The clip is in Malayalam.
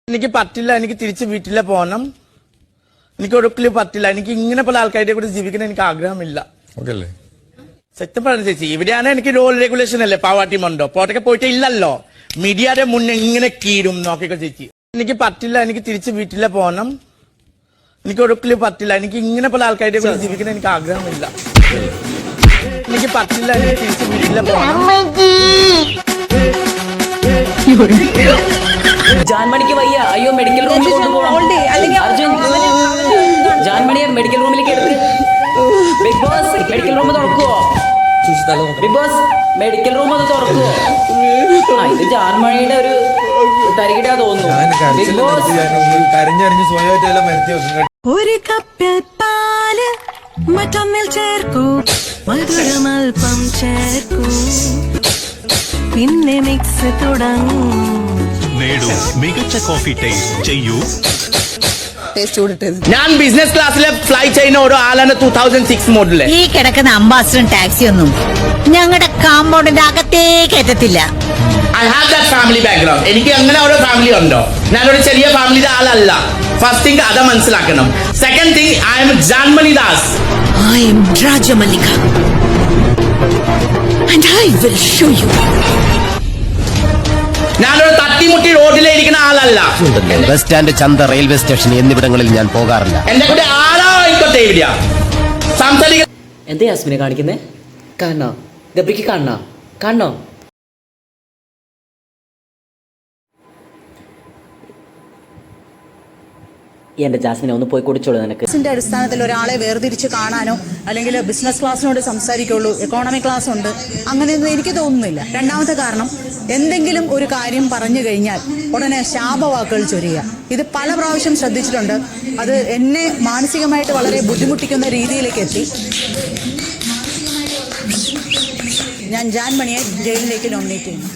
എനിക്ക് പറ്റില്ല, എനിക്ക് തിരിച്ച് വീട്ടിലെ പോകണം. എനിക്ക് ഒരിക്കലും പറ്റില്ല. എനിക്ക് ഇങ്ങനെ പല ആൾക്കാരുടെ കൂടെ ജീവിക്കാൻ എനിക്ക് ആഗ്രഹമില്ല. സത്യം പറഞ്ഞു ചേച്ചി, ഇവിടെയാണ് എനിക്ക് റോൾ റെഗുലേഷൻ അല്ലേ പാവാട്ടി മണ്ടോ പോട്ടൊക്കെ പോയിട്ട് ഇല്ലല്ലോ. മീഡിയയുടെ മുന്നേ ഇങ്ങനെ കീഴും നോക്കിക്കോ ചേച്ചി. എനിക്ക് പറ്റില്ല, എനിക്ക് തിരിച്ച് വീട്ടിലെ പോകണം. എനിക്ക് ഒരിക്കലും പറ്റില്ല. എനിക്ക് ഇങ്ങനെ പല ആൾക്കാരുടെ കൂടെ ജീവിക്കാൻ എനിക്ക് ആഗ്രഹമില്ല. എനിക്ക് പറ്റില്ല, എനിക്ക് തിരിച്ച് വീട്ടിലെ പോകണം. ജാൻമണിക്ക് വയ്യ, അയ്യോ മെഡിക്കൽ റൂമിൽ കൊണ്ടുപോകണം. അർജുൻ ജാൻമണിയെ മെഡിക്കൽ റൂമിലേക്ക് എടുത്ത്. ബിഗ് ബോസ് മെഡിക്കൽ റൂം തുറക്കുവോ? ബിഗ് ബോസ് മെഡിക്കൽ റൂം ഒന്ന് തുറക്കുവോ? ഇത് ജാൻമണിയുടെ ഒരു തരികിടാ തോന്നുന്നു. ബിഗ് ബോസ് ഒരു കപ്പിൽ പാല് മറ്റൊന്നിൽ ചേർക്കൂ, മധുരമൽപ്പം ചേർക്കൂ, പിന്നെ മിക്സ് തുടങ്ങൂ. നേടൂ മികച്ച കോഫി ടേസ്റ്റ് ചെയ്യൂ. ഞാൻ ബിസിനസ് ക്ലാസ്സിലെ ഫ്ലൈ ചെയ്യുന്ന ഒരു ആളാണ് 2006 മോഡല്. ഈ കിടക്കുന്ന അംബാസഡറും ടാക്സിയൊന്നും ഞങ്ങളുടെ കാമ്പൗണ്ടിന്റെ അകത്തേക്ക് എത്തത്തില്ല. I have that family background. എനിക്ക് അങ്ങനെ ഒരു ഫാമിലി ഉണ്ടോ? ഞാനൊരു ചെറിയ ഫാമിലിയുടെ ആളല്ല. ഫസ്റ്റ് തിങ് അത് മനസ്സിലാക്കണം. Second thing, I am Janmani Das. I am Rajamallika and I will show you. ഞാനൊരു തട്ടിമുട്ടി റോഡിലെ ഇരിക്കുന്ന ആളല്ല. ബസ് സ്റ്റാൻഡ്, ചന്ത, റെയിൽവേ സ്റ്റേഷൻ എന്നിവിടങ്ങളിൽ ഞാൻ പോകാറില്ല. എന്റെ കൂടെ ആളോ ആയിക്കോട്ടെ ഇവിടെയാ സംസാരിക്കാൻ. എന്താ യാസ്മിനെ കാണിക്കുന്നേ? കാണണോ? ഗബ്രിക്ക് കാണണോ? കാണണോ? എന്റെ ജാസ്മിനെ ഒന്ന് പോയി കുടിച്ചോളൂ. നിനക്ക് അടിസ്ഥാനത്തിൽ ഒരാളെ വേർതിരിച്ച് കാണാനോ അല്ലെങ്കിൽ ബിസിനസ് ക്ലാസ്സിനോട് സംസാരിക്കുള്ളൂ, എക്കോണമി ക്ലാസ് ഉണ്ട്, അങ്ങനെയൊന്നും എനിക്ക് തോന്നുന്നില്ല. രണ്ടാമത്തെ കാരണം, എന്തെങ്കിലും ഒരു കാര്യം പറഞ്ഞു കഴിഞ്ഞാൽ ഉടനെ ശാപവാക്കുകൾ ചൊരിയുക. ഇത് പല പ്രാവശ്യം ശ്രദ്ധിച്ചിട്ടുണ്ട്. അത് എന്നെ മാനസികമായിട്ട് വളരെ ബുദ്ധിമുട്ടിക്കുന്ന രീതിയിലേക്ക് എത്തി. ഞാൻ ജാൻമണിയെ ജയിലിലേക്ക് നോമിനേറ്റ് ചെയ്യുന്നു.